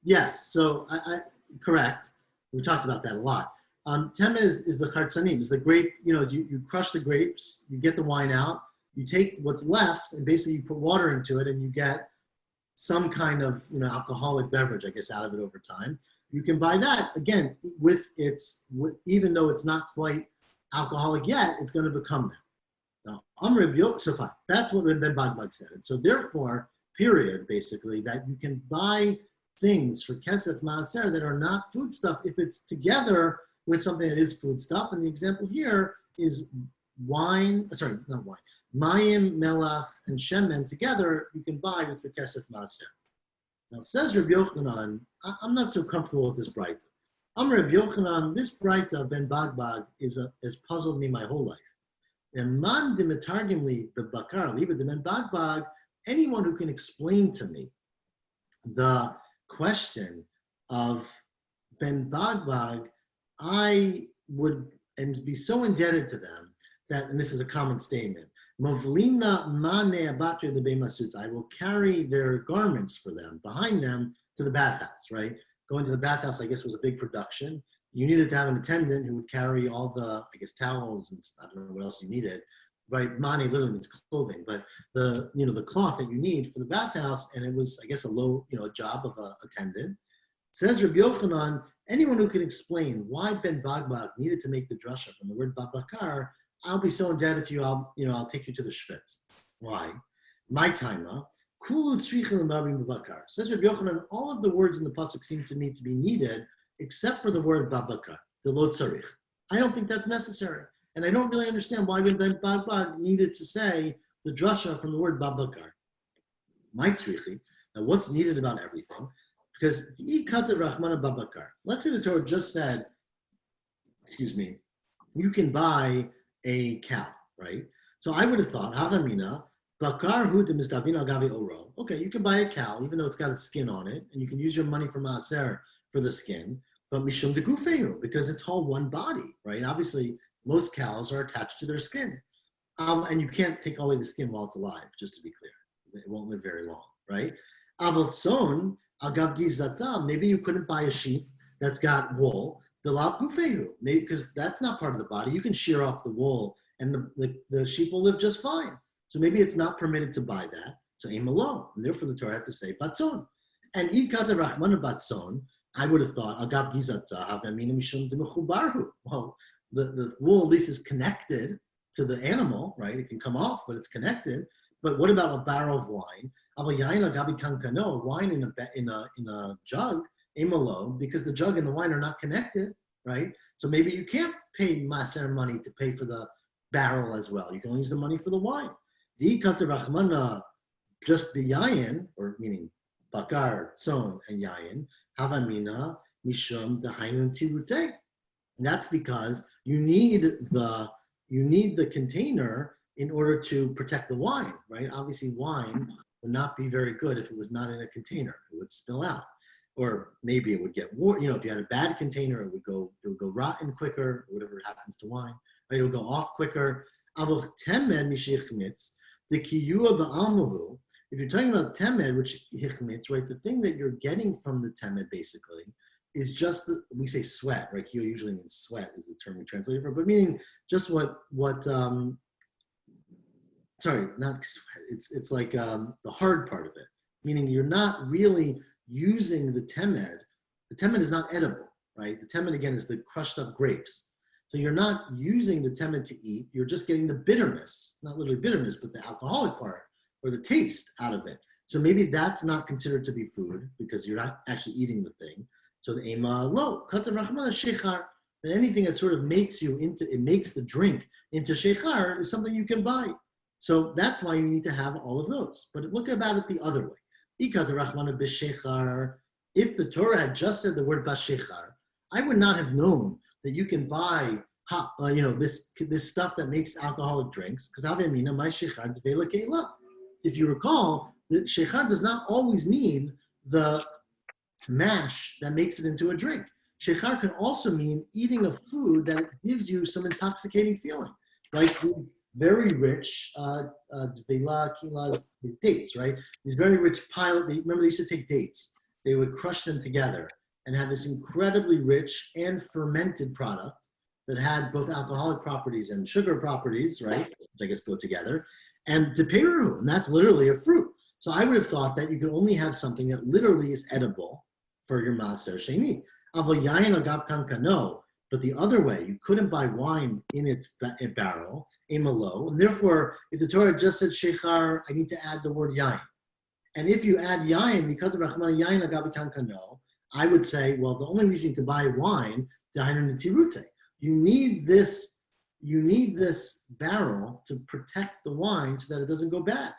yes. So I correct. We talked about that a lot. Temed is the chartzanim, is the grape. You crush the grapes, you get the wine out, you take what's left, and basically you put water into it, and you get some kind of alcoholic beverage, I guess, out of it over time. You can buy that again even though it's not quite alcoholic yet, it's going to become that. Now, that's what Ben Bagbag said. And so therefore, basically, that you can buy things for kesef maaser that are not food stuff if it's together with something that is food stuff. And the example here is mayim, melach, and shemen together you can buy with your kesef maaser. Now says Rabbi Yochanan, I'm not so comfortable with this braita. Rabbi Yochanan, this braita Ben Bagbag has puzzled me my whole life. And man dimitargim li bebakar liba de Ben Bagbag, anyone who can explain to me the question of Ben Bagbag, I would and be so indebted to them that, and this is a common statement, I will carry their garments for them, behind them, to the bathhouse, right? Going to the bathhouse, I guess, was a big production. You needed to have an attendant who would carry all the, towels and I don't know what else you needed, right? Mane literally means clothing, but the cloth that you need for the bathhouse, and it was, I guess, a low, job of an attendant. Says Rabbi Yochanan, anyone who can explain why Ben Bagbag needed to make the drasha from the word babakar, I'll be so indebted to you. I'll take you to the shvitz. Why? My taima. Kulu tzrichel mabim babakar. Says Rabbi Yochanan, all of the words in the pasuk seem to me to be needed, except for the word babakar, the lo tzarich. I don't think that's necessary, and I don't really understand why Ben Bagbag needed to say the drasha from the word babakar. My tzrichi. Now, what's needed about everything? Because the ikat Rahmana babakar. Let's say the Torah just said, you can buy a cow, right? So I would have thought, Havamina, bakar hu de mistavina agavi oro. Okay, you can buy a cow, even though it's got its skin on it, and you can use your money for maaser for the skin, but mishum de gufehu, because it's all one body, right? Obviously, most cows are attached to their skin. And you can't take away the skin while it's alive, just to be clear. It won't live very long, right? Avotson, agav gizata, maybe you couldn't buy a sheep that's got wool, because that's not part of the body. You can shear off the wool and the sheep will live just fine. So maybe it's not permitted to buy that. So aim alone. And therefore the Torah had to say batzon. And ikata rachmana batzon, I would have thought, Agav Gizata, Havamina Mishum Demechubarhu. Well, the wool at least is connected to the animal, right? It can come off, but it's connected. But what about a barrel of wine? Wine in a jug, emalo, because the jug and the wine are not connected, right? So maybe you can't pay maser money to pay for the barrel as well. You can only use the money for the wine. The kater just be yayin, or meaning bakar, son, and yayin, havamina mishum dehainun tirute. And that's because you need the container in order to protect the wine, right? Obviously, wine would not be very good if it was not in a container. It would spill out, or maybe it would get warm. If you had a bad container, it would go rotten quicker. Whatever happens to wine, right? It would go off quicker. If you're talking about temed, which hichmitz, right? The thing that you're getting from the temed basically is just we say sweat, right? Here usually means sweat is the term we translate it for, but meaning just sorry, not sweat. It's like the hard part of it, meaning you're not really using the temed. The temed is not edible, right? The temed again is the crushed up grapes. So you're not using the temed to eat. You're just getting the bitterness, not literally bitterness, but the alcoholic part or the taste out of it. So maybe that's not considered to be food because you're not actually eating the thing. So the ema lo kata rachmana shechar. That anything that sort of makes the drink into shechar is something you can buy. So that's why you need to have all of those. But look about it the other way. If the Torah had just said the word bashechar, I would not have known that you can buy this stuff that makes alcoholic drinks. Because if you recall, the shechar does not always mean the mash that makes it into a drink. Shechar can also mean eating a food that gives you some intoxicating feeling, like these very rich dvela kilas, these dates, right? These very rich remember they used to take dates. They would crush them together and have this incredibly rich and fermented product that had both alcoholic properties and sugar properties, right? Which I guess go together. And teperu, and that's literally a fruit. So I would have thought that you could only have something that literally is edible for your maaser sheni. But the other way, you couldn't buy wine in its barrel, emalo, and therefore, if the Torah just said shechar, I need to add the word yain. And if you add yain, because of Rachmana yain agav kankano, I would say, well, the only reason you can buy wine, you need this barrel to protect the wine so that it doesn't go bad.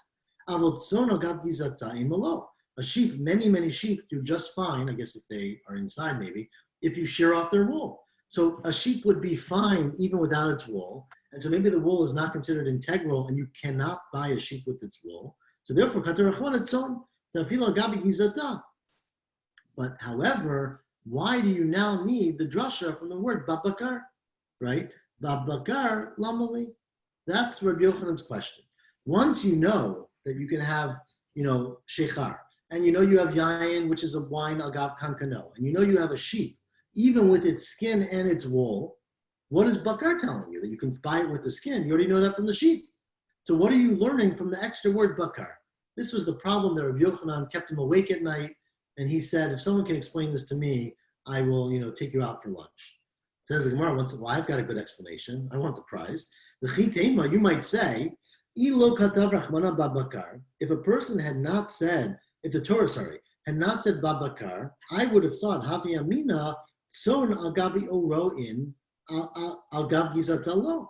A sheep, many sheep do just fine, I guess if they are inside maybe, if you shear off their wool. So a sheep would be fine even without its wool. And so maybe the wool is not considered integral and you cannot buy a sheep with its wool. So therefore, but however, why do you now need the drasha from the word babakar, right? Babakar lamali. That's Rabbi Yochanan's question. Once you know that you can have, shechar, and you have yayin, which is a wine agav kankano, and you have a sheep, even with its skin and its wool, what is bakar telling you? That you can buy it with the skin. You already know that from the sheep. So what are you learning from the extra word bakar? This was the problem that Rabbi Yochanan kept him awake at night, and he said, if someone can explain this to me, I will, take you out for lunch. Says the Gemara once, well, I've got a good explanation. I want the prize. The chitema, you might say, if a person had not said, if the Torah, had not said babakar, I would have thought, Havi Amina, son agavi oro in agav gizatalo.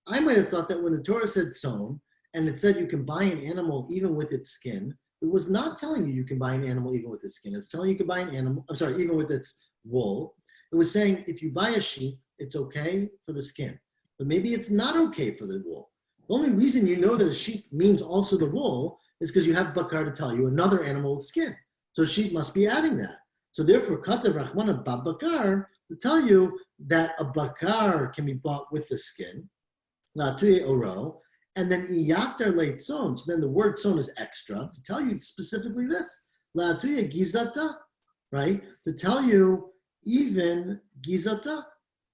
I might have thought that when the Torah said son, and it said you can buy an animal even with its skin, it was not telling you can buy an animal even with its skin. It's telling you can buy an animal, even with its wool. It was saying if you buy a sheep, it's okay for the skin. But maybe it's not okay for the wool. The only reason you know that a sheep means also the wool is because you have bakar to tell you another animal with skin. So sheep must be adding that. So therefore, katav rachmana babakar to tell you that a bakar can be bought with the skin, la'atuye oro, and then iyater leitzon. So then the word son is extra to tell you specifically this, la'atuye gizata, right? To tell you even gizata.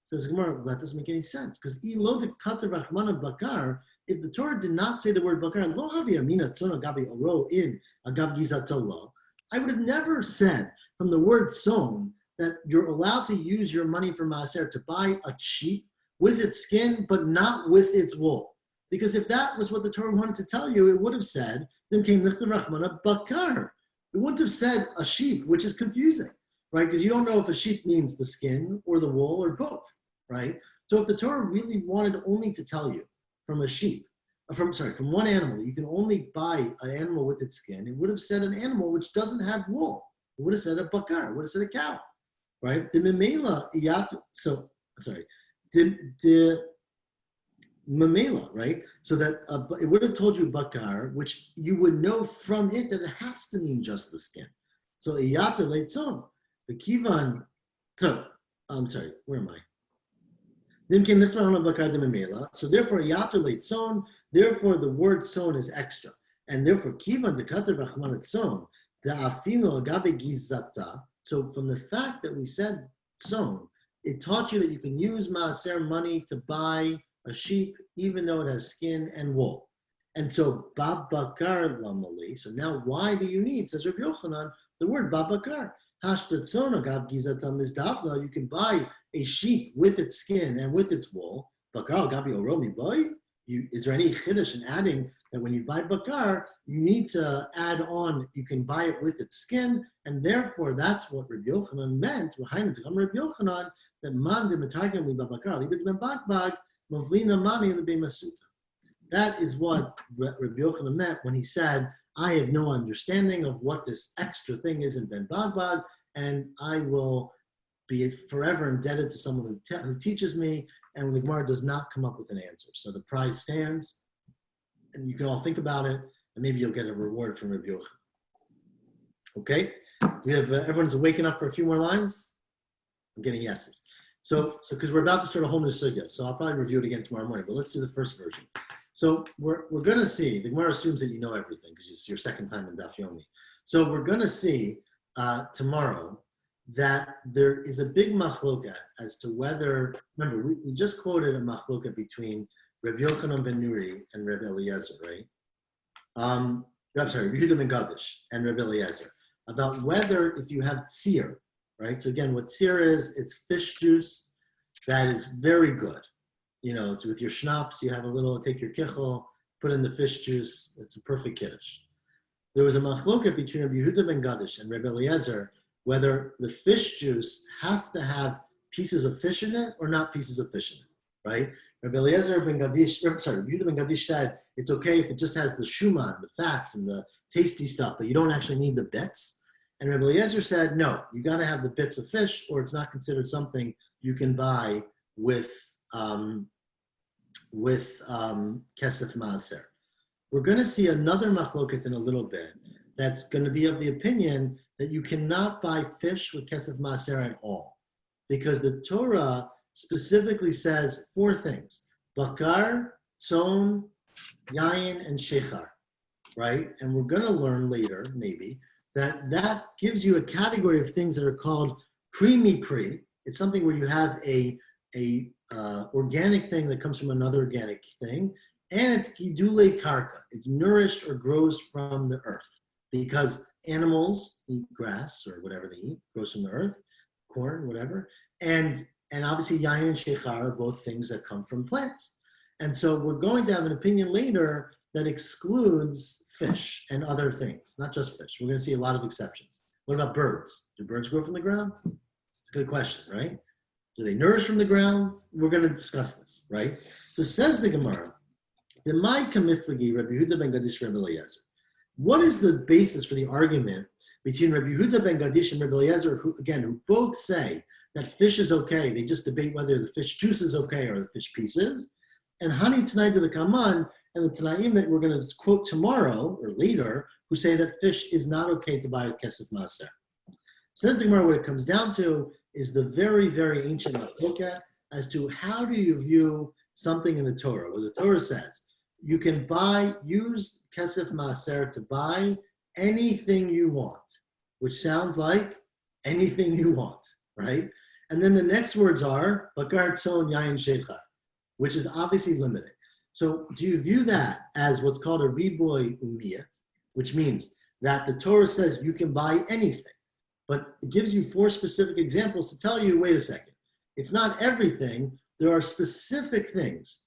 Says Gemara, that doesn't make any sense because ilo de katav rachmana bakar. If the Torah did not say the word bakar, lo havi amina tzon agavi oro in agav gizato lo, I would have never said from the word son that you're allowed to use your money for maaser to buy a sheep with its skin, but not with its wool. Because if that was what the Torah wanted to tell you, it would have said, bakar. It wouldn't have said a sheep, which is confusing, right? Because you don't know if a sheep means the skin or the wool or both, right? So if the Torah really wanted only to tell you from a sheep, from one animal, that you can only buy an animal with its skin, it would have said an animal which doesn't have wool. It would have said a bakar, it would have said a cow, right? The mamela, right? So that it would have told you bakar, which you would know from it that it has to mean just the skin. So iyata leitzon, the kivan. So I'm sorry, where am I? So therefore iyata leitzon. Therefore the word son is extra, and therefore kivan the kater b'chman etzon the afino agabe gizata. So from the fact that we said son, it taught you that you can use maaser money to buy a sheep, even though it has skin and wool. And so, babakar lamali. So now, why do you need, says Rabbi Yochanan, the word babakar? Hashtatzona gab gizatam is dafna. You can buy a sheep with its skin and with its wool. Bakar gabi oromi boy. Is there any chiddush in adding that when you buy bakar, you need to add on, you can buy it with its skin, and therefore that's what Rabbi Yochanan meant. Rabbi Yochanan that man de metargim li babakar li b'dem bakbag. That is what Rabbi Yochanan meant when he said, I have no understanding of what this extra thing is in Ben Bagbag, and I will be forever indebted to someone who teaches me, and the Gemara does not come up with an answer. So the prize stands, and you can all think about it, and maybe you'll get a reward from Rabbi Yochanan. Okay? We have, everyone's waking up for a few more lines? I'm getting yeses. So because we're about to start a whole new sugya, so I'll probably review it again tomorrow morning, but let's do the first version. So we're going to see, the Gemara assumes that you know everything because it's your second time in Daf Yomi. So we're going to see tomorrow that there is a big machloka as to whether, remember, we just quoted a machloka between Rabbi Yochanan ben Nuri and Rabbi Eliezer, right? I'm sorry, Rabbi Yehuda ben Gadish and Rabbi Eliezer, about whether if you have tzir, right? So again, what tzir is, it's fish juice that is very good. You know, it's with your schnapps, you have a little, take your kichel, put in the fish juice, it's a perfect kiddush. There was a machloket between Rabbi Yehuda ben Gadish and Rabbi Eliezer whether the fish juice has to have pieces of fish in it or not pieces of fish in it, right? Rabbi Eliezer ben Gadish, Rabbi Yehuda ben Gadish said it's okay if it just has the shuman, the fats and the tasty stuff, but you don't actually need the bits. And Rabbi Eliezer said, no, you got to have the bits of fish, or it's not considered something you can buy with kesef maaser. We're going to see another machloket in a little bit that's going to be of the opinion that you cannot buy fish with kesef maaser at all, because the Torah specifically says four things: bakar, tzon, yayin, and shechar, right? And we're going to learn later, maybe, that gives you a category of things that are called pre-mi-pre. It's something where you have a organic thing that comes from another organic thing, and it's gidule karka. It's nourished or grows from the earth, because animals eat grass or whatever they eat, grows from the earth, corn, whatever, and obviously yayin and shechar are both things that come from plants. And so we're going to have an opinion later that excludes fish and other things, not just fish. We're going to see a lot of exceptions. What about birds? Do birds grow from the ground? It's a good question, right? Do they nourish from the ground? We're going to discuss this, right? So says the Gemara, B'mai kamiflagi Rabbi Yehuda ben Gadish Rabbi Eliezer. What is the basis for the argument between Rabbi Yehuda ben Gadish and Rabbi Eliezer, who both say that fish is okay? They just debate whether the fish juice is okay or the fish pieces. And Hani Tanai de the Kaman, and the Tanaim that we're going to quote tomorrow or later, who say that fish is not okay to buy with kesef maaser. Says the Gemara, what it comes down to is the very, very ancient machloka as to how do you view something in the Torah, where the Torah says you can use kesef maaser to buy anything you want, which sounds like anything you want, right? And then the next words are bakar, tzon, yayin, shechar, which is obviously limited. So do you view that as what's called a riboy umiyat, which means that the Torah says you can buy anything, But it gives you 4 specific examples to tell you, wait a second, it's not everything. There are specific things.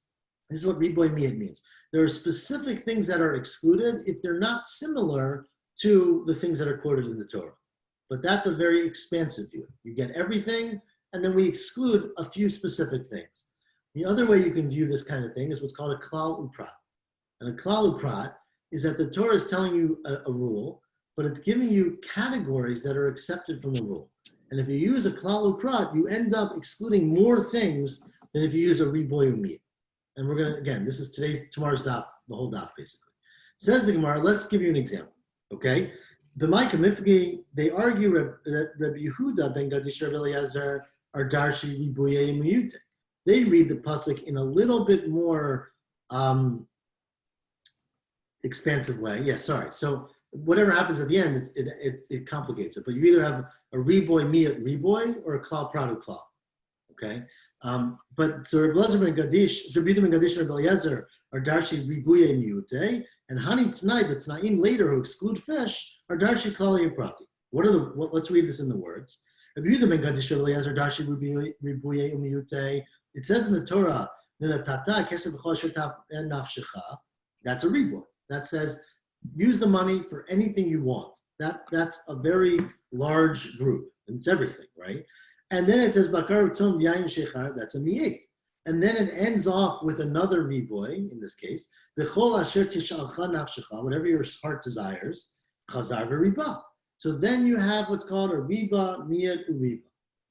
This is what riboy miyat means. There are specific things that are excluded if they're not similar to the things that are quoted in the Torah. But that's a very expansive view. You get everything, and then we exclude a few specific things. The other way you can view this kind of thing is what's called a klal uprat. And a klal uprat is that the Torah is telling you a rule, but it's giving you categories that are accepted from the rule. And if you use a klal uprat, you end up excluding more things than if you use a riboy umiyat. And we're gonna, again, this is tomorrow's daf, the whole daf basically. Says the Gemara, let's give you an example, okay? The Micah Mifgi, they argue that Rabbi Yehuda ben Gadish Rabbi Eliezer are darshi riboye miyute. They read the pasuk in a little bit more expansive way. Yeah, sorry. So whatever happens at the end, it complicates it. But you either have a riboy miyat riboy or a klal pradu klal, okay? But so Rabbi Eliezer ben Gadish, Rabbi Yehuda ben Gadish Rabbi Eliezer are darshi ribuye miyute, and Hani tonight, the Tanaim later who exclude fish are darshi klali prati. Let's read this in the words. Rabbi Yehuda ben Gadish Rabbi Eliezer darshi ribuye miyute. It says in the Torah, that's a riboy. That says use the money for anything you want. That's a very large group. It's everything, right? And then it says bakar utzom yain shechar, that's a miyet. And then it ends off with another riboy, in this case, b'chol asher tishalcha nafshecha, whatever your heart desires, chazar v'riba. So then you have what's called a riba, miyat, uriba.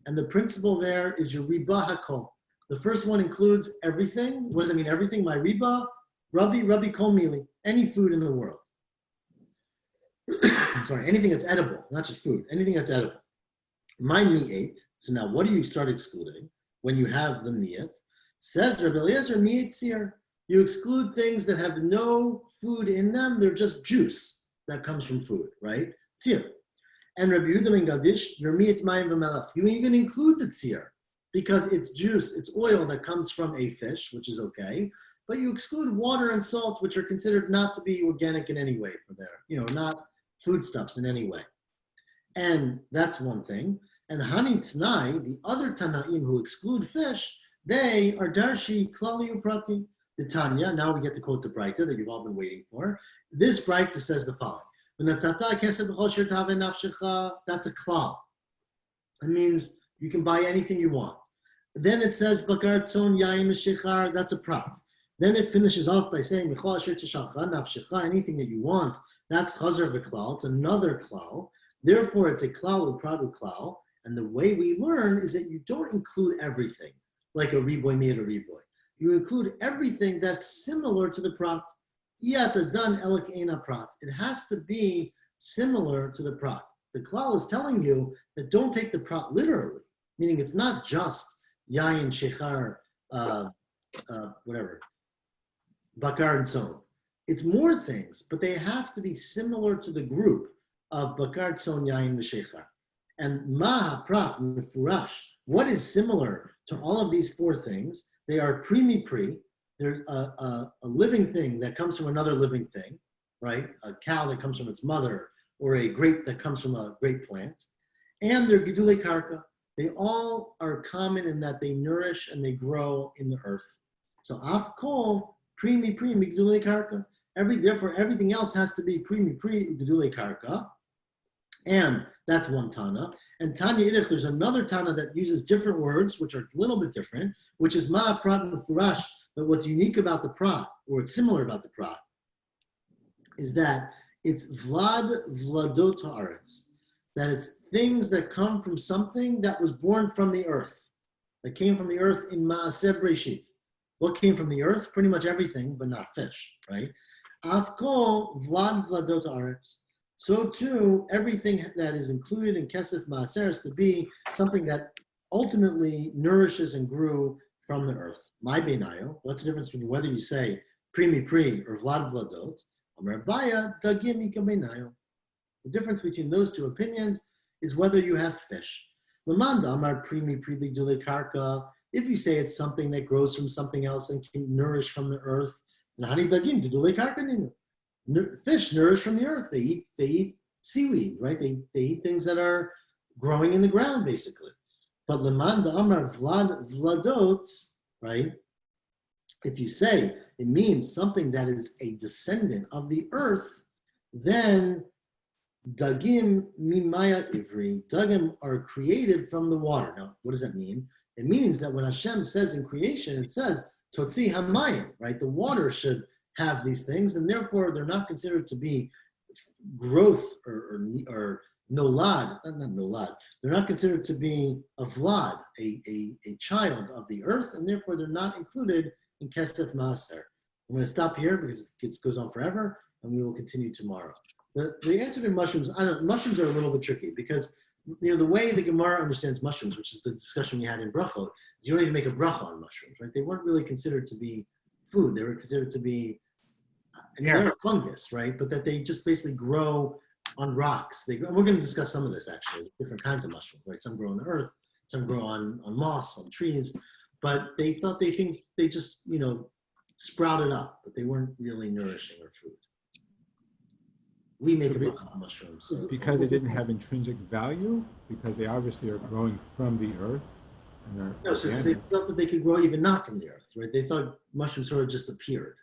And the principle there is your riba hakol. The first one includes everything. What does it mean, everything? My riba, rabbi kol mili, any food in the world. Sorry, anything that's edible, not just food, anything that's edible. My miyat. So now what do you start excluding when you have the miyat? Says Rabbi Eliezer, miyat seer. You exclude things that have no food in them. They're just juice that comes from food, right? Tzir. And Rabbi Yehuda ben Gadish, your miyat mayim v'melach. You even include the tzir because it's juice, it's oil that comes from a fish, which is okay. But you exclude water and salt, which are considered not to be organic in any way for their, not foodstuffs in any way. And that's one thing. And Hani Tanai, the other Tanaim who exclude fish, they are darshi klali uprati. The Tanya, now we get to quote the Breita that you've all been waiting for. This Breita says the following. That's a klal. It means you can buy anything you want. Then it says bakar tzon yain meshechar, that's a prat. Then it finishes off by saying anything that you want, that's chazar v'klal, it's another klal. Therefore, it's a klal upradu klal. And the way we learn is that you don't include everything, like a riboy miyat a riboy. You include everything that's similar to the prat. Iyata dan elik ena prat. It has to be similar to the prat. The klal is telling you that don't take the prat literally, meaning it's not just yayin, shechar, whatever, bakar and tzon. It's more things, but they have to be similar to the group of bakar, tzon, yayin, v'shechar. And ma prat mefurash, what is similar to all of these 4 things? They are pri. They're a living thing that comes from another living thing, right? A cow that comes from its mother, or a grape that comes from a grape plant. And they're gedulei karka. They all are common in that they nourish and they grow in the earth. So af kol pri gedulei karka. Therefore, everything else has to be pri gedulei karka. And that's one Tana. And Tanya Idich, there's another Tana that uses different words, which are a little bit different, which is Ma Prat Mefurash. But what's unique about the Prat, or what's similar about the Prat, is that it's Vladot Haaretz, that it's things that come from something that was born from the earth, that came from the earth in Ma'aseh Breshit. What came from the earth? Pretty much everything, but not fish, right? Afkol Vladot Haaretz. So too, everything that is included in Kesef Maaser is to be something that ultimately nourishes and grew from the earth. My benayo, what's the difference between whether you say pri or vlad vladot? Amar Baya dagim ika benayo. The difference between those 2 opinions is whether you have fish. Lamanda amar pri bigdule karka. If you say it's something that grows from something else and can nourish from the earth, then hani dagim gidule karka ninu. Fish nourish from the earth. They eat seaweed, right? They eat things that are growing in the ground, basically. But leman da'amar vladot, right? If you say it means something that is a descendant of the earth, then dagim mimaya ivri, dagim are created from the water. Now, what does that mean? It means that when Hashem says in creation, it says totzi hamayim, right? The water should have these things, and therefore they're not considered to be growth or nolad, not nolad. They're not considered to be a vlad, a child of the earth, and therefore they're not included in kesef maaser. I'm going to stop here because it goes on forever, and we will continue tomorrow. The answer to mushrooms, mushrooms are a little bit tricky because the way the Gemara understands mushrooms, which is the discussion we had in brachot, you don't even make a bracha on mushrooms, right? They weren't really considered to be food. They were considered to be they're a fungus, right? But that they just basically grow on rocks. We're going to discuss some of this actually, different kinds of mushrooms, right? Some grow on the earth, some grow on moss, on trees, but they thought they just, sprouted up, but they weren't really nourishing or food. We make a bracha on mushrooms. Because they didn't have intrinsic value, because they obviously are growing from the earth. And no, so they thought that they could grow even not from the earth, right? They thought mushrooms sort of just appeared.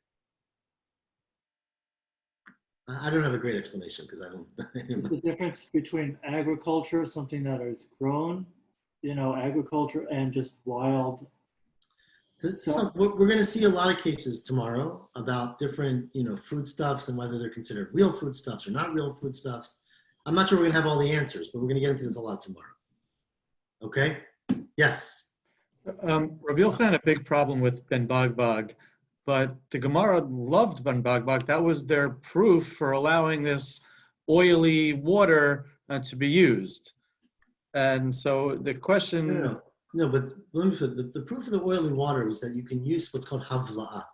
I don't have a great explanation because I don't. The difference between agriculture, something that is grown, agriculture, and just wild. So we're going to see a lot of cases tomorrow about different, foodstuffs and whether they're considered real foodstuffs or not real foodstuffs. I'm not sure we're going to have all the answers, but we're going to get into this a lot tomorrow. Okay? Yes. Rav Yochanan had a big problem with Ben Bagbag, but the Gemara loved Ben Bagbag. That was their proof for allowing this oily water to be used. And so the question... No, but the proof of the oily water is that you can use what's called havla'a,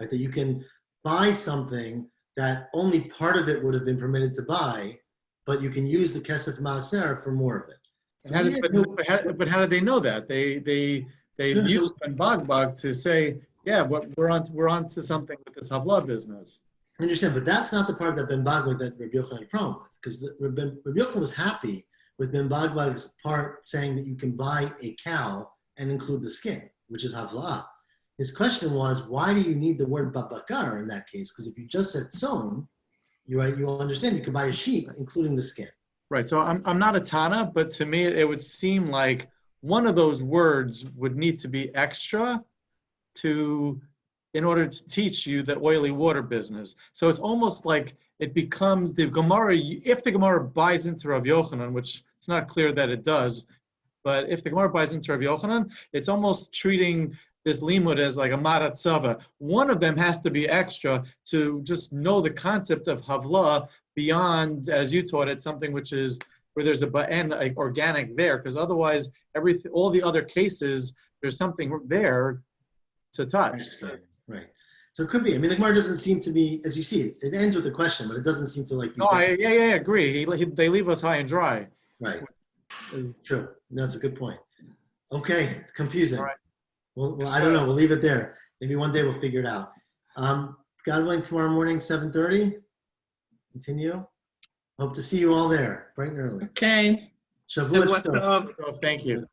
right? That you can buy something that only part of it would have been permitted to buy, but you can use the kesef maaser for more of it. So but how did they know that? They used Ben Bagbag to say, yeah, we're on to something with this havla business. I understand, but that's not the part that Ben Bagbag that Rabbi Yochanan had a problem with, because Rabbi Yochanan was happy with Ben Bagbag's part saying that you can buy a cow and include the skin, which is havla. His question was, why do you need the word babakar in that case? Because if you just said son, you understand you can buy a sheep, including the skin. Right. So I'm not a Tana, but to me it would seem like one of those words would need to be extra in order to teach you the oily water business. So it's almost like it becomes the Gemara, if the Gemara buys into Rav Yochanan, which it's not clear that it does, but if the Gemara buys into Rav Yochanan, it's almost treating this limud as like a marat tzava. One of them has to be extra to just know the concept of havla beyond, as you taught it, something which is where there's a ba'en, like organic there, because otherwise all the other cases, there's something there to touch. Right. So it could be. I mean, the Gemara doesn't seem to be, as you see, it ends with a question, but it doesn't seem to like be. No, I agree. They leave us high and dry. Right. True. No, that's a good point. Okay, it's confusing. All right. Well, I don't know. We'll leave it there. Maybe one day we'll figure it out. God willing, tomorrow morning, 7:30. Continue. Hope to see you all there, bright and early. Okay. Shavuot tov. So thank you.